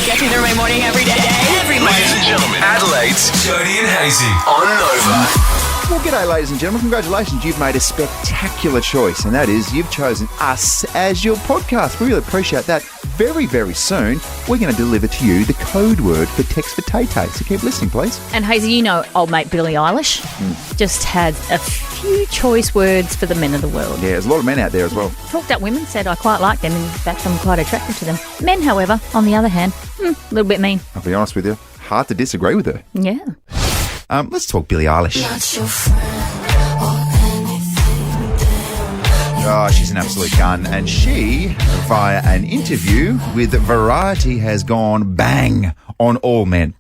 Get you through my morning every day. Every morning. Ladies and gentlemen, Adelaide's Jody and Hayesy on Nova. Well, g'day, ladies and gentlemen. Congratulations. You've made a spectacular choice, and that is you've chosen us as your podcast. We really appreciate that. Very, very soon, we're going to deliver to you the code word for Text for Tay-Tay. So keep listening, please. And Hayesy, you know old mate Billie Eilish just had a few choice words for the men of the world. Yeah, there's a lot of men out there as well. Talked up women, said I quite like them. In fact, I'm quite attracted to them. Men, however, on the other hand, a little bit mean. I'll be honest with you, hard to disagree with her. Yeah. Let's talk Billie Eilish. Oh, she's an absolute gun. And she, via an interview with Variety, has gone bang on all men.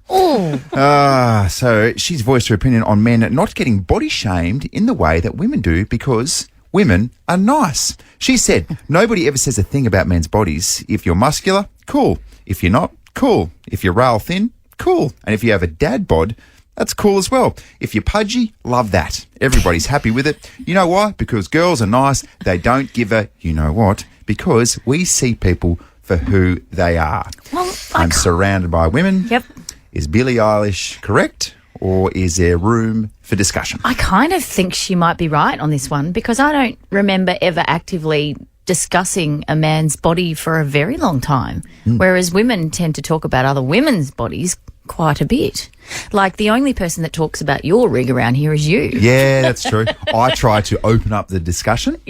So she's voiced her opinion on men not getting body shamed in the way that women do because women are nice. She said, nobody ever says a thing about men's bodies. If you're muscular, cool. If you're not, cool. If you're rail thin, cool. And if you have a dad bod, that's cool as well. If you're pudgy, love that. Everybody's happy with it. You know why? Because girls are nice. They don't give a you know what. Because we see people for who they are. Well, I'm surrounded by women. Yep. Is Billie Eilish correct? Or is there room for discussion? I kind of think she might be right on this one because I don't remember ever actively discussing a man's body for a very long time, whereas women tend to talk about other women's bodies quite a bit. Like the only person that talks about your rig around here is you. Yeah, that's true. I try to open up the discussion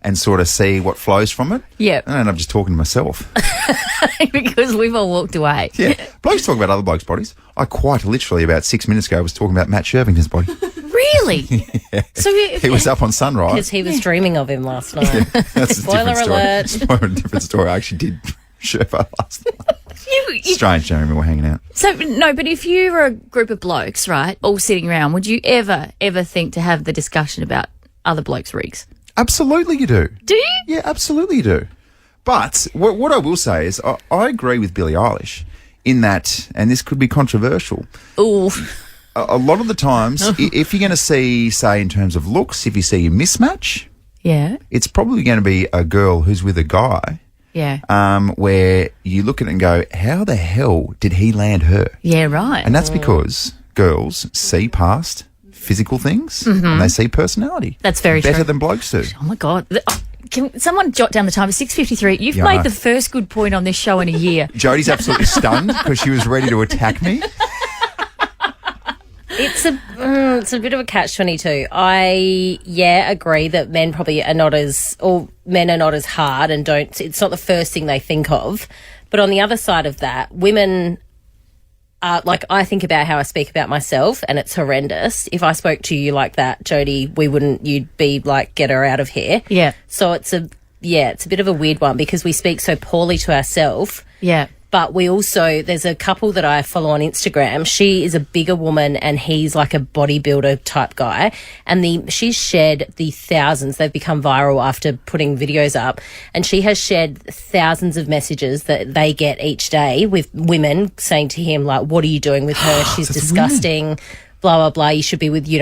and sort of see what flows from it. Yeah. And I'm just talking to myself. Because we've all walked away. Yeah. Blokes talk about other blokes' bodies. I quite literally about 6 minutes ago was talking about Matt Shervington's body. Really? Yeah. So he was up on Sunrise. Because he was dreaming of him last night. Yeah, that's a Spoiler different story. alert. Spoiler, a different story. I actually did Sherpa last night. You- Strange, Jeremy, we're hanging out. So, no, but if you were a group of blokes, right, all sitting around, would you ever think to have the discussion about other blokes' rigs? Absolutely you do. Do you? Yeah, absolutely you do. But what I will say is I agree with Billie Eilish in that, and this could be controversial, Ooh. a lot of the times, if you're going to see, say, in terms of looks, if you see a mismatch, Yeah. it's probably going to be a girl who's with a guy where you look at it and go, how the hell did he land her? Yeah, right. And that's because girls see past physical things and they see personality. That's very Better true. than blokes do. Oh, my God. Can someone jot down the time? 6:53. You've Yeah, I made know. the first good point on this show in a year. Jody's absolutely stunned because she was ready to attack me. It's a bit of a catch-22. I agree that men probably are not as hard and it's not the first thing they think of. But on the other side of that, women are, like, I think about how I speak about myself and it's horrendous. If I spoke to you like that, Jody, you'd be like, get her out of here. Yeah. So it's a bit of a weird one because we speak so poorly to ourselves. Yeah. But there's a couple that I follow on Instagram. She is a bigger woman and he's like a bodybuilder type guy. And she's shared the thousands. They've become viral after putting videos up. And she has shared thousands of messages that they get each day with women saying to him, like, what are you doing with her? She's disgusting. Blah, blah, blah. You should be with, you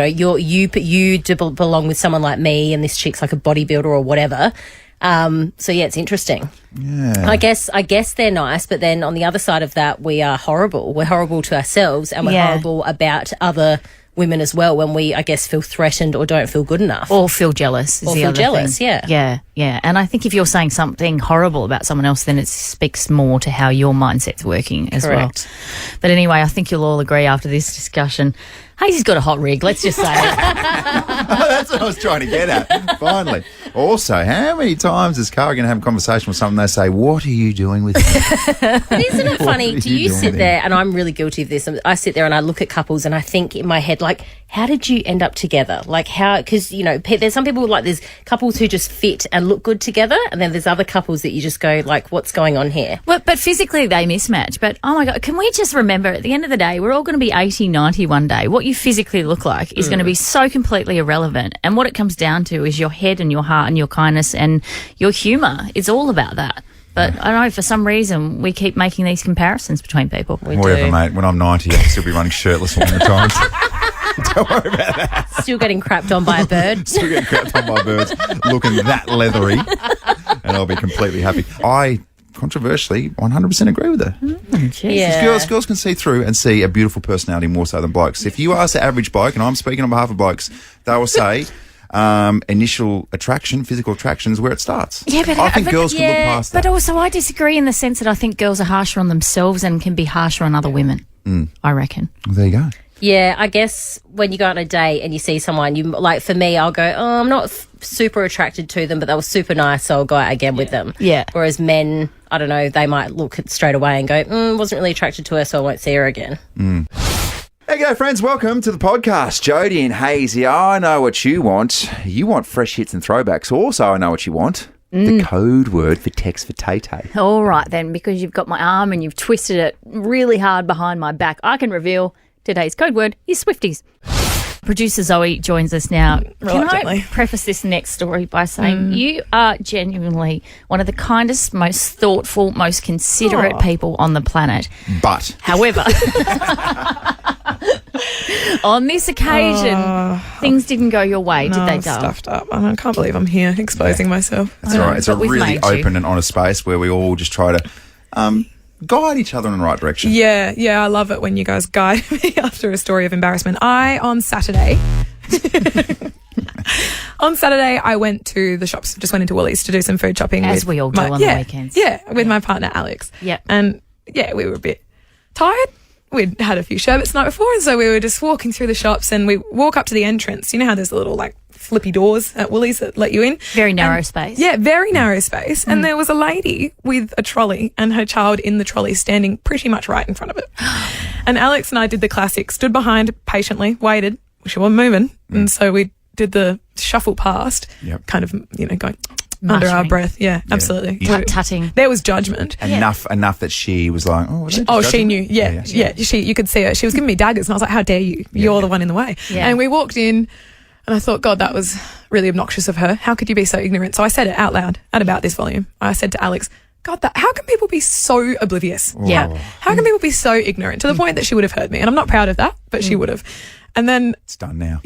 belong with someone like me and this chick's like a bodybuilder or whatever. So yeah, it's interesting. Yeah. I guess they're nice, but then on the other side of that, we are horrible. We're horrible to ourselves and we're horrible about other women as well when we, I guess, feel threatened or don't feel good enough. Or feel jealous. Is Or the feel other jealous, thing. yeah. Yeah. And I think if you're saying something horrible about someone else, then it speaks more to how your mindset's working as Correct. well. But anyway, I think you'll all agree after this discussion, Hazesy's got a hot rig, let's just say it. That's what I was trying to get at, finally. Also, how many times is Cara going to have a conversation with someone they say, what are you doing with him? But isn't it funny? What are Do you you doing sit then? there, and I'm really guilty of this, I sit there and I look at couples and I think in my head, like, how did you end up together? Like, how, because, there's some people, like, there's couples who just fit and look good together, and then there's other couples that you just go, like, what's going on here? But physically they mismatch. But, oh, my God, can we just remember at the end of the day, we're all going to be 80, 90 one day. What you physically look like is going to be so completely irrelevant. And what it comes down to is your head and your heart and your kindness and your humour. It's all about that. But I don't know, for some reason, we keep making these comparisons between people. Whatever, mate. When I'm 90, I'll still be running shirtless all the time. Don't worry about that. Still getting crapped on by a bird. Still getting crapped on by birds, looking that leathery, and I'll be completely happy. I controversially 100% agree with her. Yeah. Girls can see through and see a beautiful personality more so than blokes. If you ask the average bloke, and I'm speaking on behalf of blokes, they will say initial attraction, physical attraction is where it starts. Yeah, but I think girls can look past that. But also, I disagree in the sense that I think girls are harsher on themselves and can be harsher on other women. I reckon. Well, there you go. Yeah, I guess when you go on a date and you see someone, you like for me, I'll go, oh, I'm not super attracted to them, but they were super nice, so I'll go out again with them. Yeah. Whereas men, I don't know, they might look straight away and go, wasn't really attracted to her, so I won't see her again. Hey, g'day, friends. Welcome to the podcast. Jody and Hayesy. I know what you want. You want fresh hits and throwbacks. Also, I know what you want. The code word for text for Tay-Tay. All right, then, because you've got my arm and you've twisted it really hard behind my back, I can reveal today's code word is Swifties. Producer Zoe joins us now. Can Reluctantly. I preface this next story by saying you are genuinely one of the kindest, most thoughtful, most considerate people on the planet. But However, on this occasion, things didn't go your way, did they, I'm Dale? stuffed up. I can't believe I'm here exposing myself. that's all right. It's a but we've really made you. open and honest space where we all just try to guide each other in the right direction. Yeah, I love it when you guys guide me after a story of embarrassment. On Saturday, I went to the shops, just went into Woolies to do some food shopping. As with we all do on the weekends. Yeah, with my partner Alex. Yep. And we were a bit tired. We'd had a few sherbets the night before, and so we were just walking through the shops, and we walk up to the entrance. You know how there's the little flippy doors at Woolies that let you in? Very narrow space. Yeah, very narrow space. And there was a lady with a trolley and her child in the trolley standing pretty much right in front of it. And Alex and I did the classic, stood behind patiently, waited. She wasn't moving. And so we did the shuffle past, kind of, going under our Muttering. breath. Yeah, absolutely. Tut-tutting. There was judgment. Enough that she was like, She knew. Yeah. You could see her. She was giving me daggers, and I was like, "How dare you? You're the one in the way." Yeah. And we walked in, and I thought, God, that was really obnoxious of her. How could you be so ignorant? So I said it out loud at about this volume. I said to Alex, God, how can people be so oblivious? Yeah. How can people be so ignorant to the point that she would have heard me? And I'm not proud of that, but she would have. And then, it's done now.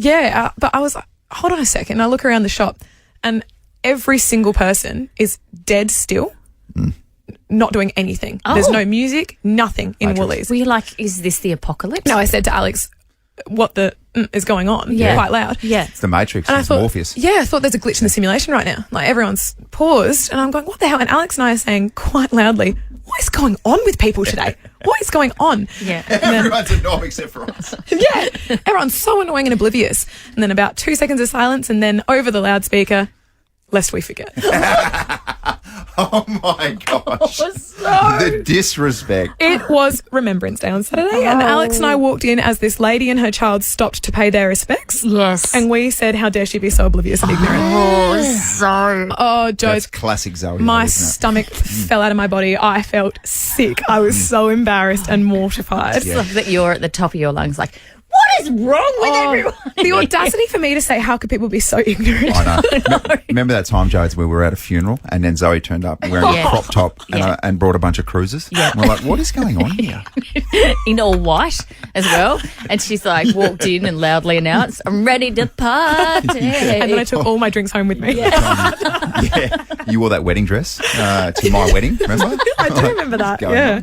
but I was like, hold on a second. I look around the shop, and every single person is dead still, not doing anything. There's no music, nothing in Woolies. Were you like, is this the apocalypse? No, I said to Alex, what the is going on? Yeah. Quite loud. Yeah. It's the Matrix. And I It's thought, Morpheus. I thought there's a glitch in the simulation right now. Like everyone's paused, and I'm going, what the hell? And Alex and I are saying quite loudly, what is going on with people today? What is going on? Yeah. Everyone's a knob except for us. Yeah, everyone's so annoying and oblivious. And then about 2 seconds of silence, and then over the loudspeaker, lest we forget. Oh my gosh. The disrespect. It was Remembrance Day on Saturday, and Alex and I walked in as this lady and her child stopped to pay their respects. Yes. And we said, how dare she be so oblivious and ignorant. Oh, Joe, That's classic Zoe. my isn't it? stomach fell out of my body. I felt sick. I was so embarrassed and mortified. Yeah. Like that you're at the top of your lungs like, what is wrong with everyone? The audacity for me to say, how could people be so ignorant? I know. Remember that time, Jodes, where we were at a funeral and then Zoe turned up wearing Yeah. a crop top Yeah. and brought a bunch of cruisers? Yeah. And we're like, what is going on here? In all white as well. And she's like walked in and loudly announced, I'm ready to party. And then I took all my drinks home with me. Yeah. You wore that wedding dress to my wedding, remember? I do remember that. going Yeah.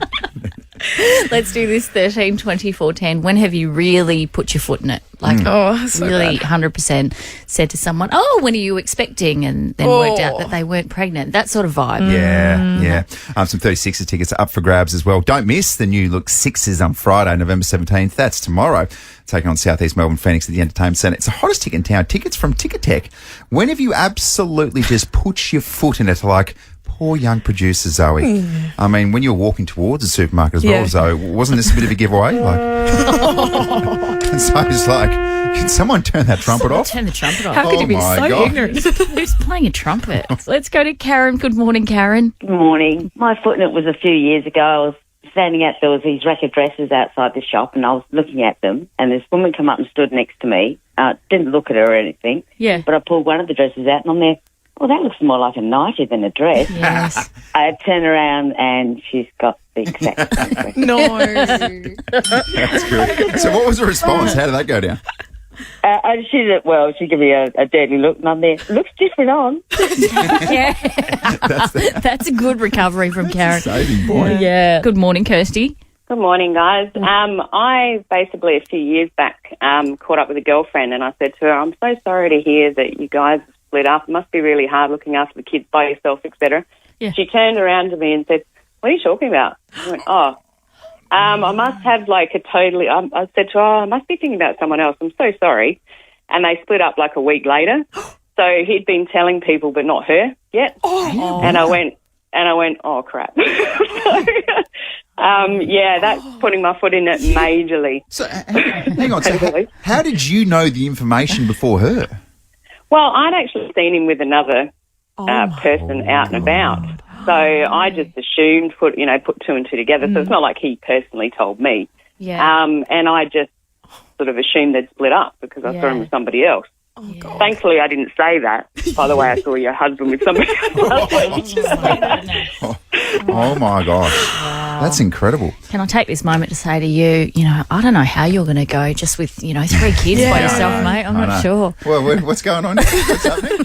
Let's do this 13, 24, 10. When have you really put your foot in it? Like, So really bad. 100% said to someone, oh, when are you expecting? And then worked out that they weren't pregnant. That sort of vibe. Yeah. Some 36er tickets are up for grabs as well. Don't miss the new Look Sixes on Friday, November 17th. That's tomorrow. Taking on South East Melbourne Phoenix at the Entertainment Centre. It's the hottest ticket in town. Tickets from Ticketek. When have you absolutely just put your foot in it like poor young producer Zoe? I mean, when you were walking towards the supermarket as well, Yeah. Zoe, wasn't this a bit of a giveaway? Like, and so it's like, can someone turn that trumpet off? Turn the trumpet off. How could you be my so God. ignorant? Who's playing a trumpet? Let's go to Karen. Good morning, Karen. Good morning. My foot in it was a few years ago. I was standing out, there was these rack of dresses outside the shop, and I was looking at them, and this woman come up and stood next to me. Didn't look at her or anything. Yeah. But I pulled one of the dresses out, and I'm there, well, that looks more like a nightie than a dress. Yes. I turn around, and she's got the exact same dress. No. That's good. So what was the response? How did that go down? And she gave me a dirty look, and I'm there. Looks different on. Yeah. That's a good recovery from Karen. Saving point. Yeah. Good morning, Kirsty. Good morning, guys. I basically, a few years back, caught up with a girlfriend, and I said to her, I'm so sorry to hear that you guys have split up. It must be really hard looking after the kids by yourself, etc. Yeah. She turned around to me and said, what are you talking about? I went, I must have I said to her, I must be thinking about someone else. I'm so sorry. And they split up like a week later. So he'd been telling people, but not her yet. And I went, oh, crap. That's putting my foot in it majorly. So, hang on. So how did you know the information before her? Well, I'd actually seen him with another person out and about. So I just assumed, put two and two together. So it's not like he personally told me. Yeah. And I just sort of assumed they'd split up because I saw him with somebody else. Oh, God. Thankfully, I didn't say that. By the way, I saw your husband with somebody else. Oh, my gosh. That's incredible. Can I take this moment to say to you, I don't know how you're going to go just with, 3 kids by yourself, mate. I'm not sure. Well, what's going on here? What's happening?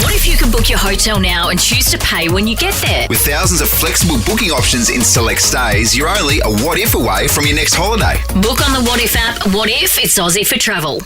What if you could book your hotel now and choose to pay when you get there? With thousands of flexible booking options in select stays, you're only a what if away from your next holiday. Book on the What If app. What if it's Aussie for travel?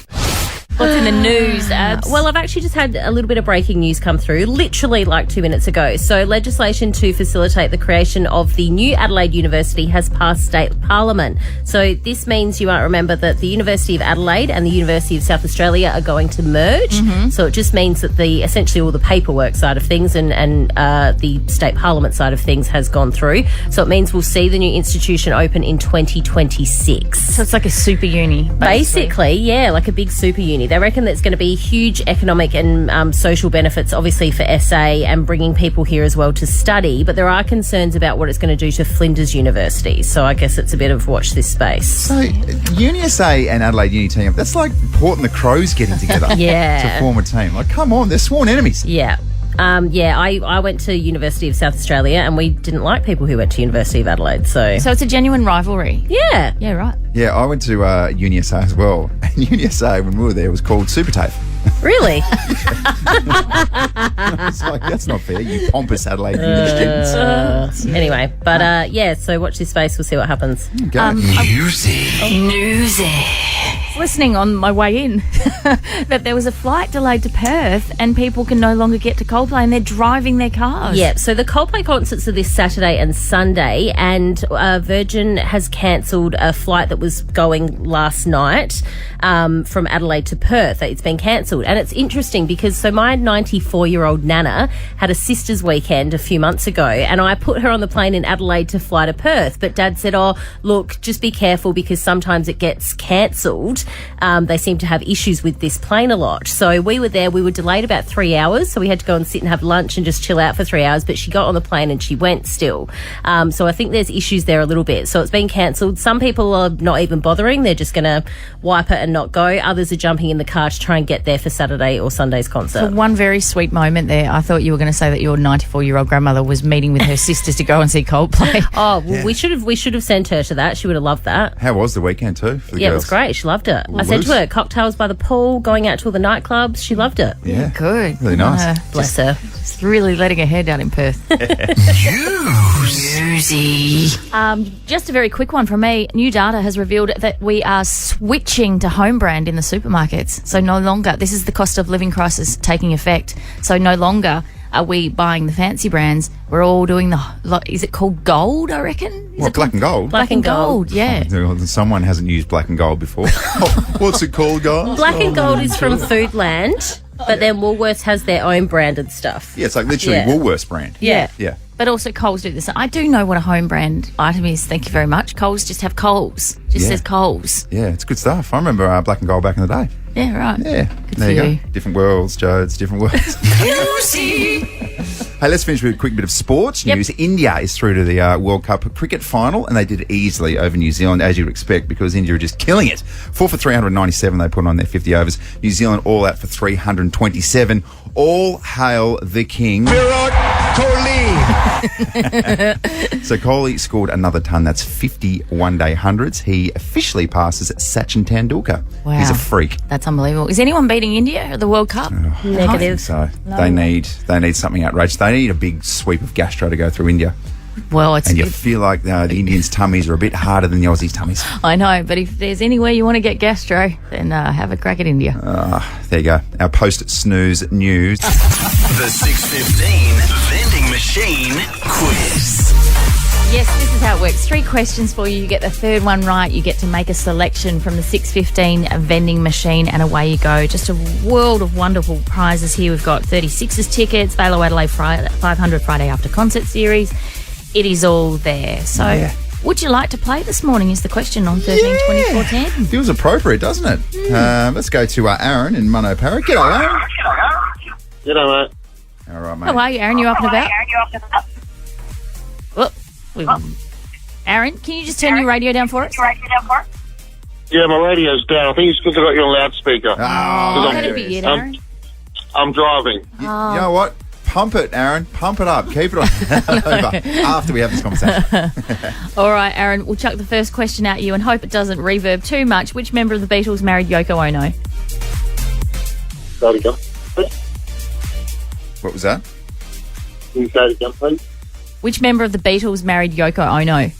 What's in the news, Abs? Well, I've actually just had a little bit of breaking news come through, literally like 2 minutes ago. So legislation to facilitate the creation of the new Adelaide University has passed state parliament. So this means you might remember that the University of Adelaide and the University of South Australia are going to merge. So it just means that essentially all the paperwork side of things and the state parliament side of things has gone through. So it means we'll see the new institution open in 2026. So it's like a super uni, Basically, yeah, like a big super uni. They reckon there's going to be huge economic and social benefits, obviously, for SA and bringing people here as well to study. But there are concerns about what it's going to do to Flinders University. So I guess it's a bit of watch this space. So, UniSA and Adelaide Uni team, that's like Port and the Crows getting together to form a team. Like, come on, they're sworn enemies. Yeah. I went to University of South Australia and we didn't like people who went to University of Adelaide. So it's a genuine rivalry. Yeah. Yeah, right. Yeah, I went to UniSA as well. And UniSA, when we were there, was called Super TAFE. Really? It's like, that's not fair, you pompous Adelaide Uni students. Anyway, but so watch this space. We'll see what happens. Okay. Newsy. Listening on my way in that there was a flight delayed to Perth and people can no longer get to Coldplay and they're driving their cars. Yeah, so the Coldplay concerts are this Saturday and Sunday, and Virgin has cancelled a flight that was going last night from Adelaide to Perth. It's been cancelled, and it's interesting because my 94-year-old Nana had a sister's weekend a few months ago, and I put her on the plane in Adelaide to fly to Perth, but Dad said, look, just be careful because sometimes it gets cancelled. They seem to have issues with this plane a lot. So we were there. We were delayed about 3 hours. So we had to go and sit and have lunch and just chill out for 3 hours. But she got on the plane and she went still. So I think there's issues there a little bit. So it's been cancelled. Some people are not even bothering. They're just going to wipe it and not go. Others are jumping in the car to try and get there for Saturday or Sunday's concert. For one very sweet moment there, I thought you were going to say that your 94-year-old grandmother was meeting with her sisters to go and see Coldplay. Oh, well, we should have sent her to that. She would have loved that. How was the weekend too for the girls? It was great. She loved it. I said to her, cocktails by the pool, going out to all the nightclubs. She loved it. Yeah. Good. Really nice. Bless her. Just really letting her hair down in Perth. Newsy. Just a very quick one from me. New data has revealed that we are switching to home brand in the supermarkets. So no longer, this is the cost of living crisis taking effect. So no longer are we buying the fancy brands. We're all doing is it called gold, I reckon? What, black and gold? Black and gold, yeah. Someone hasn't used black and gold before. What's it called, guys? Black and gold is from Foodland, but then Woolworths has their own branded stuff. Yeah, it's like literally Woolworths brand. Yeah. Yeah. But also Coles do this. I do know what a home brand item is, thank you very much. Coles just have Coles. Just says Coles. Yeah, it's good stuff. I remember black and gold back in the day. Yeah, right. Yeah. Good There for you you. go. Different worlds, Joe. It's different worlds. Hey, let's finish with a quick bit of sports news. India is through to the World Cup cricket final, and they did it easily over New Zealand, as you'd expect, because India are just killing it. 4 for 397 they put on their 50 overs. New Zealand all out for 327. All hail the king. Virat Kohli. So Kohli scored another ton. That's 50 one-day hundreds. He officially passes Sachin Tendulkar. Wow. He's a freak. That's unbelievable. Is anyone beating India at the World Cup? Negative. So they need something outrageous. They need a big sweep of gastro to go through India. Well, it's And you feel like the Indians' tummies are a bit harder than the Aussies' tummies. I know, but if there's anywhere you want to get gastro, then have a crack at India. There you go. Our post-snooze news. The 6:15 Vending Machine Quiz. Yes, this is how it works. 3 questions for you. You get the third one right. You get to make a selection from the 6:15 vending machine, and away you go. Just a world of wonderful prizes here. We've got 36ers tickets, Valo Adelaide 500 Friday After Concert Series. It is all there. So, would you like to play this morning is the question on 13 24 10. Feels appropriate, doesn't it? Let's go to Aaron in Munno Parra. G'day, Aaron. G'day, mate. All right, mate. How are you, Aaron? You up and about? Well, Aaron, can you just turn your radio down for us? Yeah, my radio's down. I think it's because I got you on loudspeaker. That'd be it, Aaron. I'm driving. You know what? Pump it, Aaron. Pump it up. Keep it on over after we have this conversation. All right, Aaron, we'll chuck the first question at you and hope it doesn't reverb too much. Which member of the Beatles married Yoko Ono? Say it again. What was that? Can you say it again, please? Which member of the Beatles married Yoko Ono?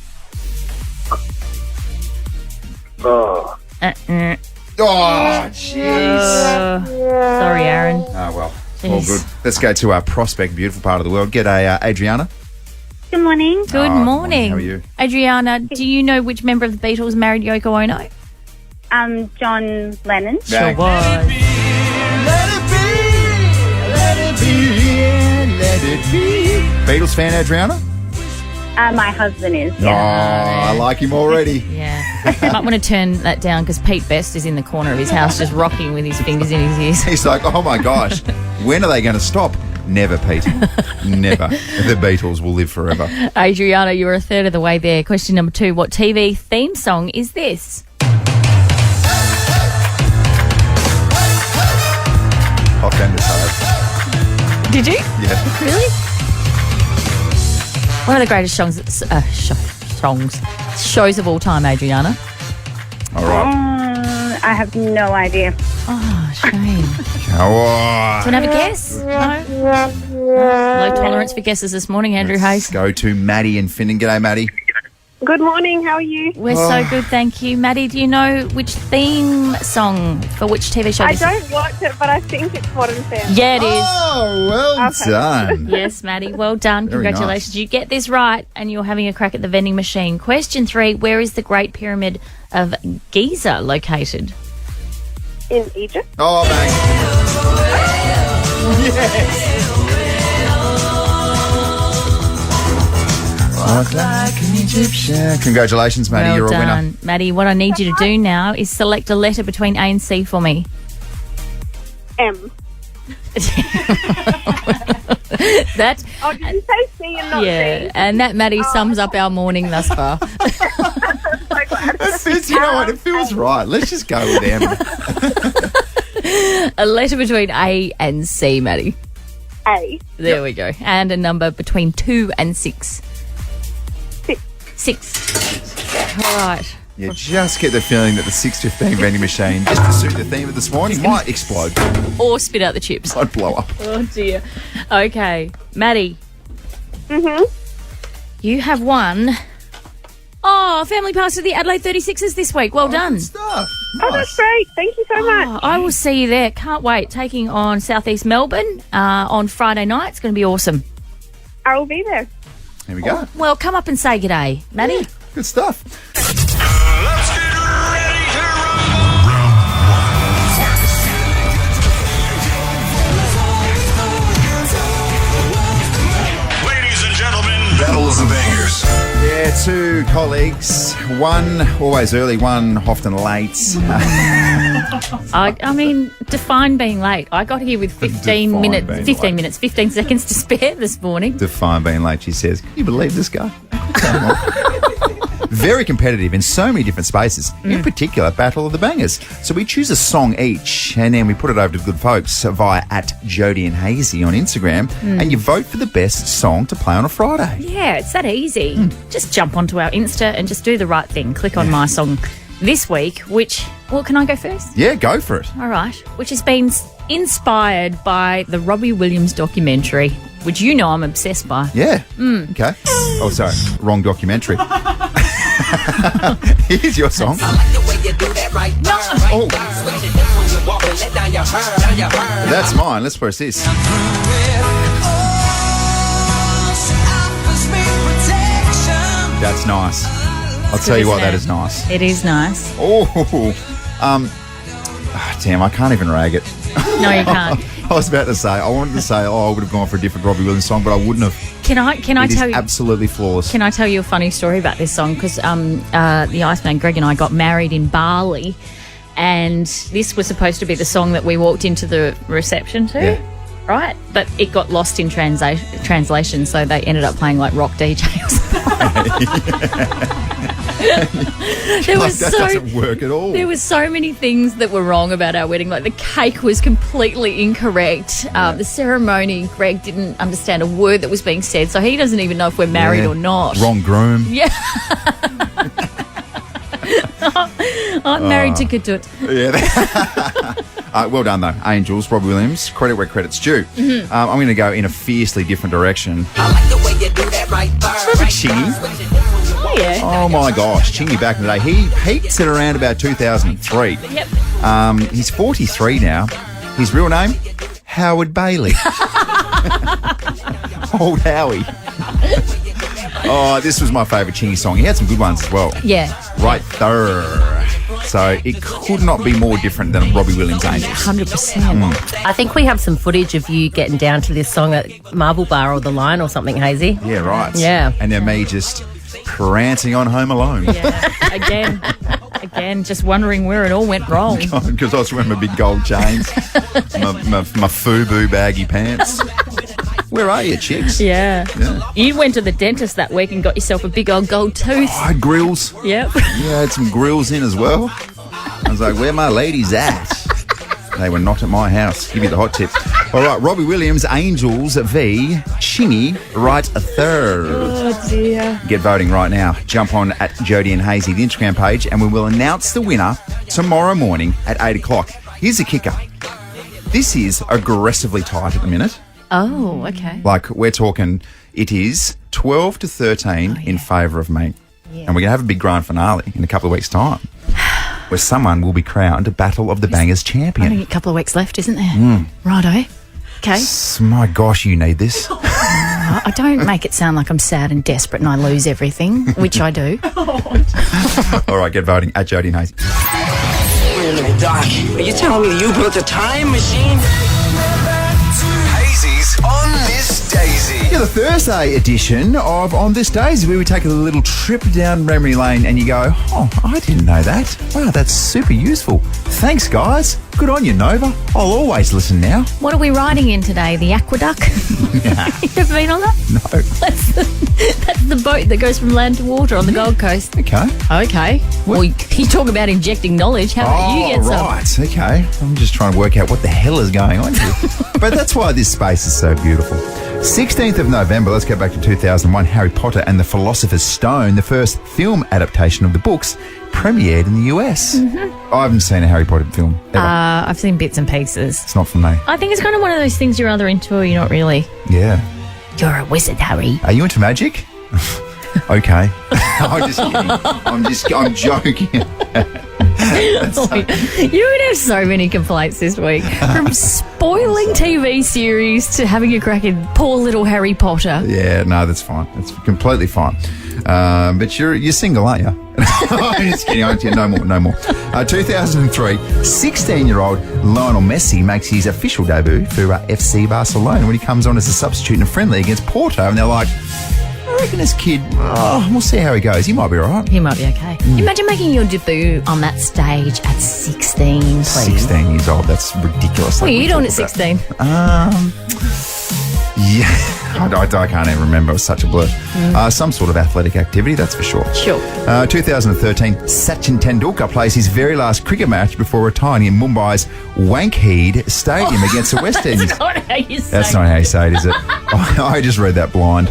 Oh, Oh, jeez. Sorry, Aaron. Oh, well. All good. Let's go to our prospect, beautiful part of the world. G'day, Adriana. Good morning. Good morning. How are you? Adriana, do you know which member of the Beatles married Yoko Ono? John Lennon. Yeah. Sure was. Let it be, let it be, let it be. Beatles fan, Adriana? My husband is. Oh, I like him already. Yeah. Might want to turn that down because Pete Best is in the corner of his house just rocking with his fingers in his ears. He's like, oh my gosh, when are they going to stop? Never, Pete. Never. The Beatles will live forever. Adriana, you were a third of the way there. Question number 2. What TV theme song is this? Hot Canvas Hard. Did you? Yeah. Really? One of the greatest shows of all time, Adriana. All right. I have no idea. Oh, shame. Come on. Do you want to have a guess? No? Low tolerance for guesses this morning, Andrew Hayes. Go to Maddie in Finning. G'day, Maddie. Good morning. How are you? We're so good, thank you. Maddie, do you know which theme song for which TV show I this is? don't watch it, but I think it's Modern Family. Yeah, it is. Oh, well Okay. done. Yes, Maddie, well done. Very Congratulations. nice. You get this right and you're having a crack at the vending machine. Question 3, where is the Great Pyramid of Giza located? In Egypt. Oh, bang. Yes. Walk like an Egyptian. Congratulations, Maddie. Well You're done. a winner. Maddie, what I need you to do now is select a letter between A and C for me. M. That, Oh, did you say C and not yeah, C? and that, Maddie, sums up our morning thus far. So glad. It fits, you know what? It feels right. Let's just go with them. A letter between A and C, Maddie. A. There we go. And a number between 2 and 6. 6. All right. You just get the feeling that the 6:15 vending machine, just to suit the theme of this morning, might explode. Or spit out the chips. Might blow up. Oh, dear. Okay. Maddie. Mm-hmm. You have won. Oh, family pass to the Adelaide 36ers this week. Well done. Stuff. Oh, that's great. Thank you so much. Oh, I will see you there. Can't wait. Taking on Southeast Melbourne on Friday night. It's going to be awesome. I will be there. Here we go. Well, come up and say g'day, Maddie. Good stuff. Let's get ready to rumble. Ladies and gentlemen, Battle of the Bangers. Yeah, 2 colleagues. One always early, one often late. I mean, define being late. I got here with 15 Define minutes, being 15 late. minutes, 15 seconds to spare this morning. Define being late, she says. Can you believe this guy? Come on. Very competitive in so many different spaces, in particular, Battle of the Bangers. So we choose a song each and then we put it over to the good folks via @Jody and Hayesy on Instagram and you vote for the best song to play on a Friday. Yeah, it's that easy. Just jump onto our Insta and just do the right thing. Click on my song this week, can I go first? Yeah, go for it. All right. Which has been inspired by the Robbie Williams documentary, which you know I'm obsessed by. Yeah. Okay. Oh, sorry. Wrong documentary. Here's your song. Oh. That's mine. Let's press this. That's nice. I'll tell you what, that is nice. It is nice. Damn, I can't even rag it. No, you can't. I was about to say, I wanted to say, I would have gone for a different Robbie Williams song, but I wouldn't have. Can I tell you? Absolutely flawless. Can I tell you a funny story about this song? Because the Iceman Greg and I got married in Bali, and this was supposed to be the song that we walked into the reception to. Yeah. Right? But it got lost in translation, so they ended up playing like rock DJ or something. That doesn't work at all. There was so many things that were wrong about our wedding. Like the cake was completely incorrect. The ceremony, Greg didn't understand a word that was being said, so he doesn't even know if we're married or not. Wrong groom. Yeah. I'm married to Kadut. Yeah. Well done, though. Angels, Robbie Williams. Credit where credit's due. I'm going to go in a fiercely different direction. Remember Chingy? Yeah. Oh, my gosh. Chingy back in the day. He peaked at around about 2003. Yep. He's 43 now. His real name? Howard Bailey. Old Howie. Oh, this was my favourite Chingy song. He had some good ones as well. Yeah. Right there. So it could not be more different than Robbie Williams' Angels. 100%. I think we have some footage of you getting down to this song at Marble Bar or The Line or something, Hayesy. Yeah, right. Yeah. And then me just prancing on Home Alone. Yeah. Again, just wondering where it all went wrong. Because I was wearing my big gold chains, my FUBU baggy pants. Where are you, chicks? Yeah. You went to the dentist that week and got yourself a big old gold tooth. I had grills. Yep. Yeah, I had some grills in as well. I was like, where my ladies at? They were not at my house. Give you the hot tip. All right, Robbie Williams, Angels v. Chingy, right a third. Oh, dear. Get voting right now. Jump on @Jody and Hayesy, the Instagram page, and we will announce the winner tomorrow morning at 8 o'clock. Here's the kicker. This is aggressively tight at the minute. Oh, okay. Like, we're talking, it is 12 to 13 in favour of me. Yeah. And we're going to have a big grand finale in a couple of weeks' time where someone will be crowned Battle of the Bangers champion. Only a couple of weeks left, isn't there? Righto. Okay. My gosh, you need this. I don't make it sound like I'm sad and desperate and I lose everything, which I do. All right, get voting @Jody and Hayesy. Wait a minute, Doc. Are you telling me you built a time machine? Hazy's On This Daysey. Yeah, the Thursday edition of On This Daysey, where we take a little trip down memory lane and you go, oh, I didn't know that. Wow, that's super useful. Thanks, guys. Good on you, Nova. I'll always listen now. What are we riding in today? The aqueduct? You ever been on that? No. That's the boat that goes from land to water on the Gold Coast. Okay. Okay. Well, you talk about injecting knowledge. How about you get some? Right. Okay. I'm just trying to work out what the hell is going on here. But that's why this space is so beautiful. 16th of November, let's go back to 2001, Harry Potter and the Philosopher's Stone, the first film adaptation of the books, premiered in the US. I haven't seen a Harry Potter film ever. I've seen bits and pieces. It's not for me. I think it's kind of one of those things you're either into or you're not really. Yeah. You're a wizard, Harry. Are you into magic? Okay. I'm just kidding. I'm joking. You would have so many complaints this week. From spoiling TV series to having a crack in poor little Harry Potter. Yeah, no, that's fine. That's completely fine. But you're single, aren't you? I'm just kidding. No more. 2003, 16-year-old Lionel Messi makes his official debut for FC Barcelona when he comes on as a substitute in a friendly against Porto, and they're like, I reckon this kid, we'll see how he goes. He might be all right. He might be okay. Imagine making your debut on that stage at 16, please. 16 years old. That's ridiculous. What are you doing at 16? Yeah. I can't even remember. It was such a blur. Some sort of athletic activity, that's for sure. Sure. 2013, Sachin Tendulkar plays his very last cricket match before retiring in Mumbai's Wankhede Stadium against the West Indies. That's not how you say That's not how you say it, is it? I just read that blind.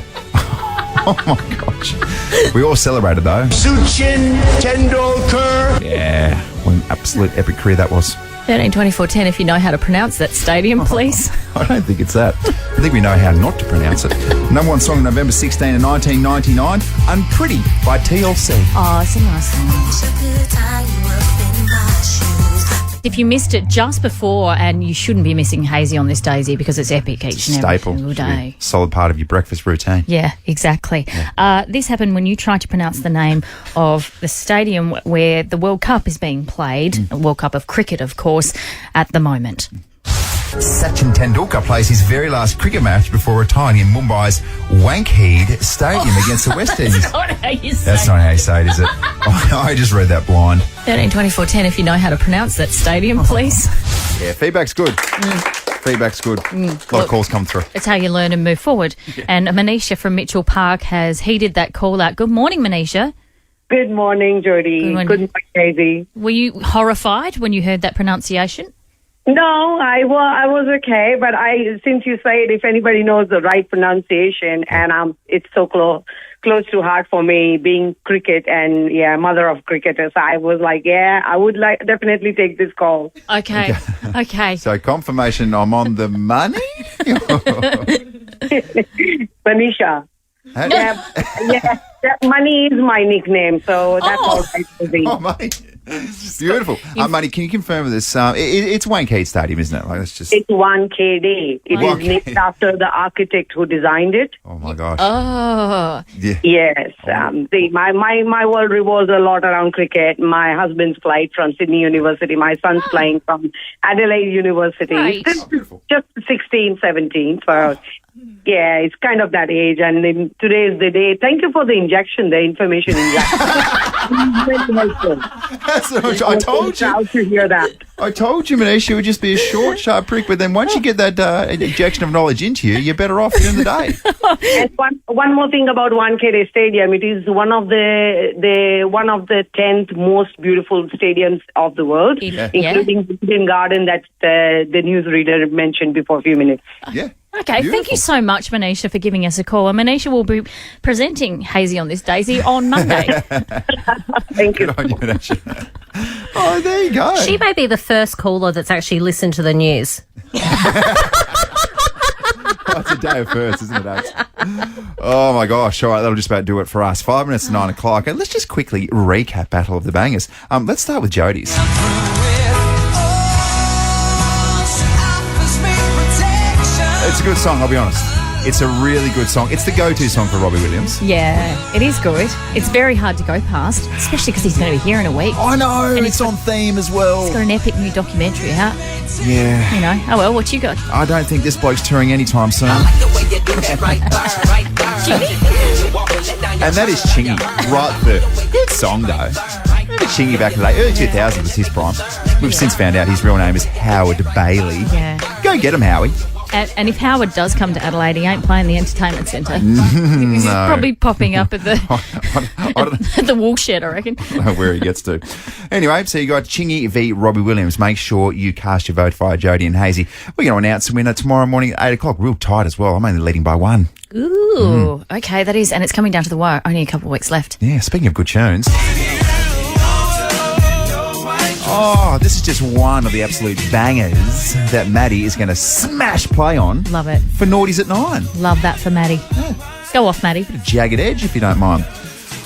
Oh, my gosh. We all celebrated, though. Sachin Tendulkar. Yeah, what an absolute epic career that was. 13, 24, 10, if you know how to pronounce that stadium, please. I don't think it's that. I think we know how not to pronounce it. Number one song November 16 in 1999, Unpretty by TLC. Oh, it's a nice song. If you missed it just before, and you shouldn't be missing Hayesy on this, Daisy, because it's epic each and every single day. Solid part of your breakfast routine. Yeah, exactly. This happened when you tried to pronounce the name of the stadium where the World Cup is being played, a World Cup of cricket, of course, at the moment. Sachin Tendulkar plays his very last cricket match before retiring in Mumbai's Wankhede Stadium against the West Indies. That's not how you say That's not how you say it, is it? I just read that blind. 13, 24, 10, if you know how to pronounce that stadium, please. Yeah, feedback's good. Feedback's good. A lot of calls come through. It's how you learn and move forward. Yeah. And Manisha from Mitchell Park has heeded that call out. Good morning, Manisha. Good morning, Jodie. Good morning, Daisy. Were you horrified when you heard that pronunciation? No, I was okay, but since you said if anybody knows the right pronunciation, and it's so close to heart for me, being cricket and mother of cricketers, I was like, I would definitely take this call. Okay. So confirmation, I'm on the money. Manisha. Money is my nickname, so that's all right for me. Oh, money. Beautiful. Money, can you confirm this? It's Wankhede Stadium, isn't it? It's Wankhede. It is named after the architect who designed it. Oh, my gosh. Oh. Yeah. Yes. My world revolves a lot around cricket. My husband's flight from Sydney University. My son's flying from Adelaide University. Right. Just 16, 17. So, yeah, it's kind of that age. And then today is the day. Thank you for the information injection. Very helpful. I told you. Proud to hear that. I told you, Manisha, it would just be a short, sharp prick. But then once you get that injection of knowledge into you, you're better off at the end of the day. And one more thing about Wankhede Stadium. It is one of the 10th most beautiful stadiums of the world, including the Eden Garden that the newsreader mentioned before a few minutes. Yeah. Okay, Beautiful. Thank you so much, Manisha, for giving us a call. And Manisha will be presenting Hayesy on this, Daisy, on Monday. Thank you. Good on you, Manisha. Oh, there you go. She may be the first caller that's actually listened to the news. It's a day of first, isn't it, Ace? Oh, my gosh. All right, that'll just about do it for us. 5 minutes to 9 o'clock. And let's just quickly recap Battle of the Bangers. Let's start with Jodie's. It's a good song, I'll be honest. It's a really good song. It's the go-to song for Robbie Williams. Yeah, it is good. It's very hard to go past, especially because he's going to be here in a week. I know, and it's on theme as well. He's got an epic new documentary out. Yeah. You know, oh well, what you got? I don't think this bloke's touring anytime soon. And that is Chingy, right there. Good song, though. Remember Chingy back in the early 2000s was his prime. We've since found out his real name is Howard Bailey. Yeah. Go get him, Howie. And if Howard does come to Adelaide, he ain't playing the entertainment centre. He's probably popping up at the at the woolshed, I reckon. I don't know where he gets to. Anyway, so you got Chingy v Robbie Williams. Make sure you cast your vote via Jodie and Hayesy. We're going to announce the winner tomorrow morning at 8 o'clock. Real tight as well. I'm only leading by 1. Ooh, okay, that is. And it's coming down to the wire. Only a couple of weeks left. Yeah, speaking of good tunes. Oh, this is just one of the absolute bangers that Maddie is going to smash play on. Love it. For Naughties at 9. Love that for Maddie. Yeah. Go off, Maddie. Jagged Edge, if you don't mind.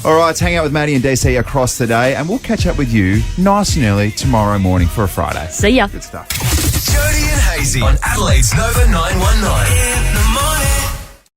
All right, hang out with Maddie and Daysey across the day, and we'll catch up with you nice and early tomorrow morning for a Friday. See ya. Good stuff. Jodie and Hayesy on Adelaide's Nova 919.